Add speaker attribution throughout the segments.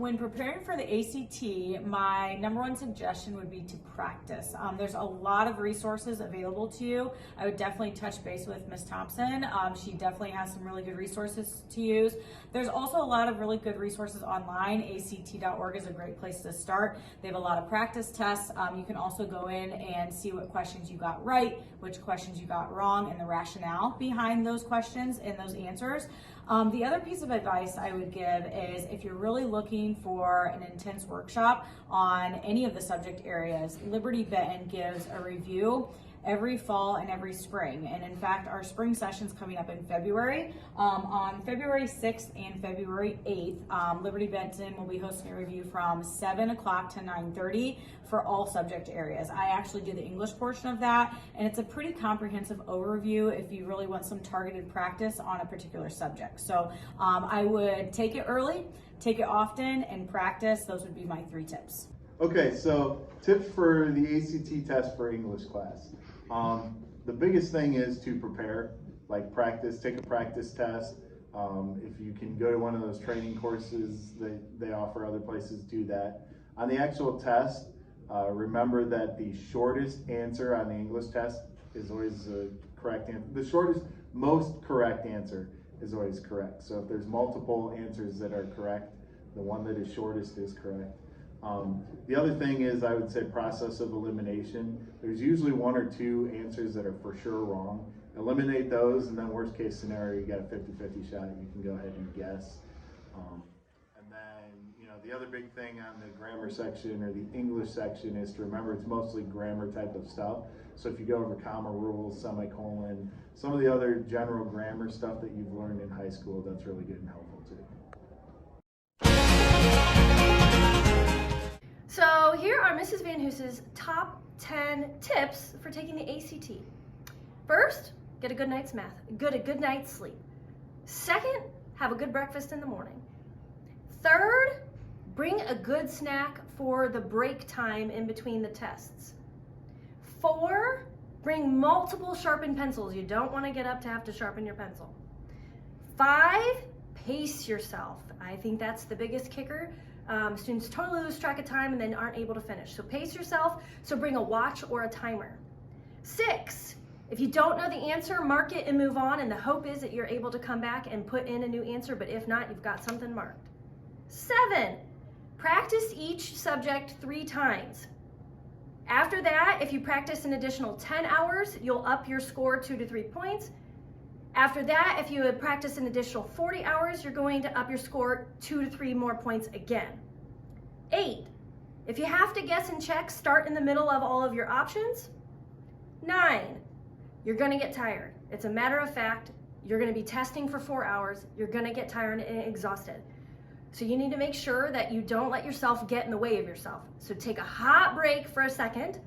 Speaker 1: When preparing for the ACT, my number one suggestion would be to practice. There's a lot of resources available to you. I would definitely touch base with Ms. Thompson. She definitely has some really good resources to use. There's also a lot of really good resources online. ACT.org is a great place to start. They have a lot of practice tests. You can also go in and see what questions you got right, which questions you got wrong, and the rationale behind those questions and those answers. The other piece of advice I would give is if you're really looking for an intense workshop on any of the subject areas, Liberty Benton gives a review every fall and every spring. And in fact, our spring session's coming up in February. On February 6th and February 8th, Liberty Benton will be hosting a review from 7 o'clock to 9:30 for all subject areas. I actually do the English portion of that, and it's a pretty comprehensive overview if you really want some targeted practice on a particular subject. So I would take it early, take it often, and practice. Those would be my 3 tips.
Speaker 2: Okay, so tips for the ACT test for English class. The biggest thing is to prepare, like practice, take a practice test. If you can go to one of those training courses that they offer other places, do that. On the actual test, remember that the shortest answer on the English test is always the correct answer. The shortest, most correct answer is always correct. So if there's multiple answers that are correct, the one that is shortest is correct. The other thing is, I would say, process of elimination. There's usually 1 or 2 answers that are for sure wrong. Eliminate those, and then worst case scenario, you got a 50-50 shot. You can go ahead and guess. And then, the other big thing on the grammar section or the English section is to remember it's mostly grammar type of stuff. So if you go over comma rules, semicolon, some of the other general grammar stuff that you've learned in high school, that's really good and helpful too.
Speaker 3: So here are Mrs. Van Hoos's top 10 tips for taking the ACT. First, get a good night's good night's sleep. Second, have a good breakfast in the morning. Third, bring a good snack for the break time in between the tests. 4, bring multiple sharpened pencils. You don't want to get up to have to sharpen your pencil. 5, pace yourself. I think that's the biggest kicker. Students totally lose track of time and then aren't able to finish. So pace yourself, so bring a watch or a timer. 6, if you don't know the answer, mark it and move on, and the hope is that you're able to come back and put in a new answer, but if not, you've got something marked. 7, practice each subject 3 times. After that, if you practice an additional 10 hours, you'll up your score 2 to 3 points. After that, if you had practiced an additional 40 hours, you're going to up your score 2 to 3 more points again. 8, if you have to guess and check, start in the middle of all of your options. 9, you're going to get tired. It's a matter of fact. You're going to be testing for 4 hours. You're going to get tired and exhausted. So you need to make sure that you don't let yourself get in the way of yourself. So take a hot break for a second,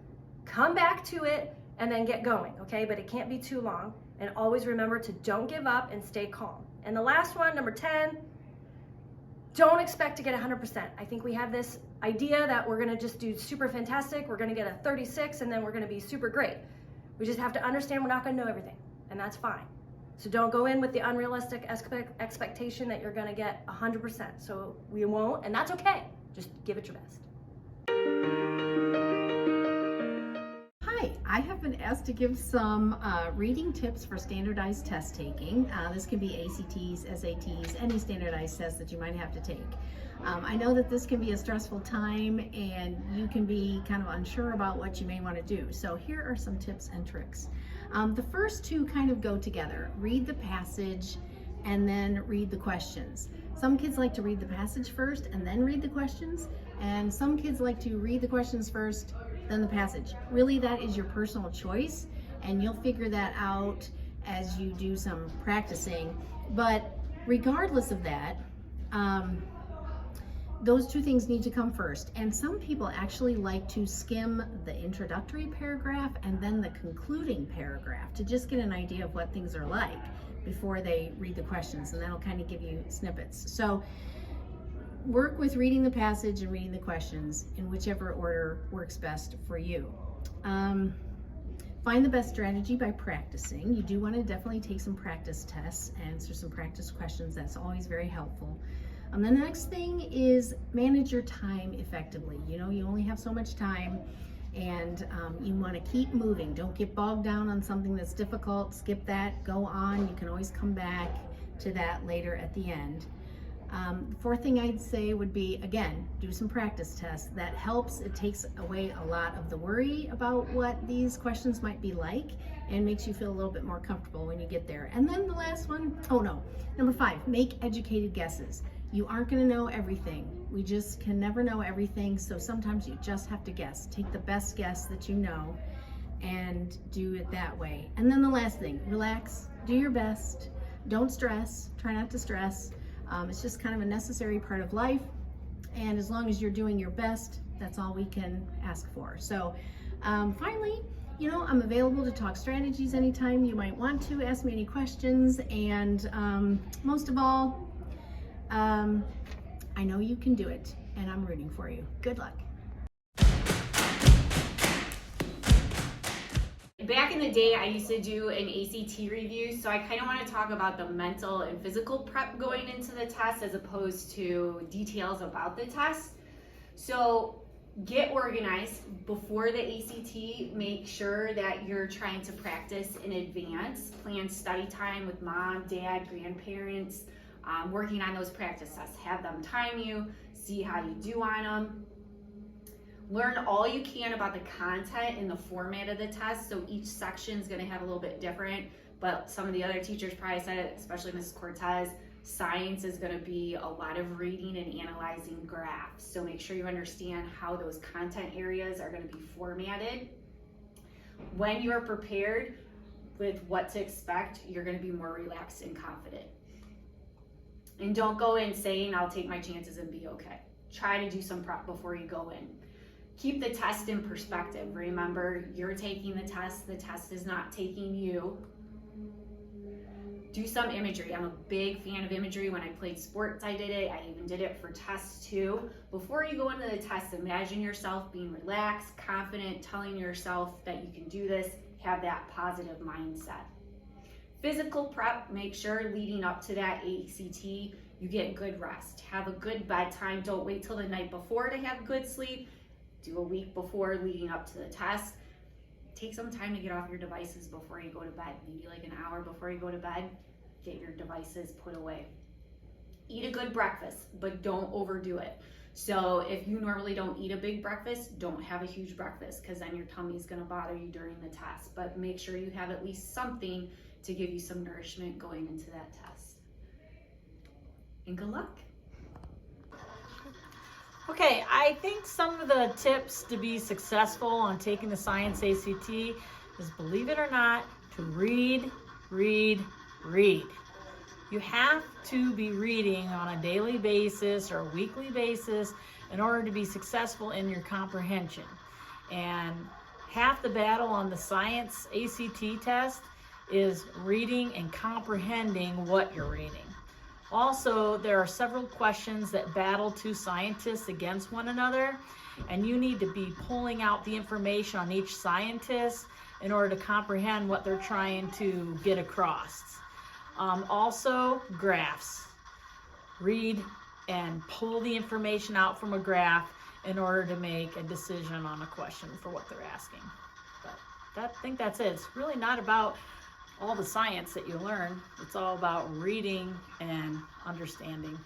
Speaker 3: come back to it, and then get going, okay? But it can't be too long. And always remember to don't give up and stay calm. And the last one, number 10, don't expect to get 100%. I think we have this idea that we're gonna just do super fantastic, we're gonna get a 36, and then we're gonna be super great. We just have to understand we're not gonna know everything, and that's fine. So don't go in with the unrealistic expectation that you're gonna get 100%. So we won't, and that's okay. Just give it your best.
Speaker 4: I have been asked to give some reading tips for standardized test taking. This can be ACTs, SATs, any standardized test that you might have to take. I know that this can be a stressful time and you can be kind of unsure about what you may want to do. So here are some tips and tricks. The first 2 kind of go together. Read the passage and then read the questions. Some kids like to read the passage first and then read the questions, and some kids like to read the questions first, then the passage. Really, that is your personal choice, and you'll figure that out as you do some practicing. But regardless of that, those 2 things need to come first. And some people actually like to skim the introductory paragraph and then the concluding paragraph to just get an idea of what things are like before they read the questions, and that'll kind of give you snippets. So work with reading the passage and reading the questions in whichever order works best for you. Find the best strategy by practicing. You do want to definitely take some practice tests, answer some practice questions. That's always very helpful. The next thing is manage your time effectively. You know, you only have so much time, and you want to keep moving. Don't get bogged down on something that's difficult. Skip that, go on. You can always come back to that later at the end. The fourth thing I'd say would be, again, do some practice tests. That helps. It takes away a lot of the worry about what these questions might be like and makes you feel a little bit more comfortable when you get there. And then the last one, number 5, make educated guesses. You aren't going to know everything. We just can never know everything, so sometimes you just have to guess. Take the best guess that you know and do it that way. And then the last thing, relax, do your best, don't stress, try not to stress. It's just kind of a necessary part of life, and as long as you're doing your best, that's all we can ask for. So finally, you know, I'm available to talk strategies anytime you might want to. Ask me any questions, and most of all, I know you can do it, and I'm rooting for you. Good luck.
Speaker 5: Back in the day, I used to do an ACT review, so I kind of want to talk about the mental and physical prep going into the test as opposed to details about the test. So get organized before the ACT. Make sure that you're trying to practice in advance. Plan study time with mom, dad, grandparents, working on those practice tests. Have them time you, see how you do on them. Learn all you can about the content and the format of the test. So each section is going to have a little bit different, but some of the other teachers probably said it, especially Mrs. Cortez. Science is going to be a lot of reading and analyzing graphs. So make sure you understand how those content areas are going to be formatted. When you are prepared with what to expect, you're going to be more relaxed and confident. And don't go in saying, I'll take my chances and be okay. Try to do some prep before you go in. Keep the test in perspective. Remember, you're taking the test is not taking you. Do some imagery. I'm a big fan of imagery. When I played sports, I did it. I even did it for tests too. Before you go into the test, imagine yourself being relaxed, confident, telling yourself that you can do this. Have that positive mindset. Physical prep, make sure leading up to that ACT, you get good rest. Have a good bedtime. Don't wait till the night before to have good sleep. Do a week before leading up to the test. Take some time to get off your devices before you go to bed. Maybe like an hour before you go to bed, get your devices put away. Eat a good breakfast, but don't overdo it. So if you normally don't eat a big breakfast, don't have a huge breakfast because then your tummy is gonna bother you during the test. But make sure you have at least something to give you some nourishment going into that test. And good luck.
Speaker 1: Okay, I think some of the tips to be successful on taking the science ACT is, believe it or not, to read, read, read. You have to be reading on a daily basis or a weekly basis in order to be successful in your comprehension. And half the battle on the science ACT test is reading and comprehending what you're reading. Also, there are several questions that battle two scientists against one another, and you need to be pulling out the information on each scientist in order to comprehend what they're trying to get across. Also, graphs. Read and pull the information out from a graph in order to make a decision on a question for what they're asking. But I think that's it. It's really not about all the science that you learn. It's all about reading and understanding.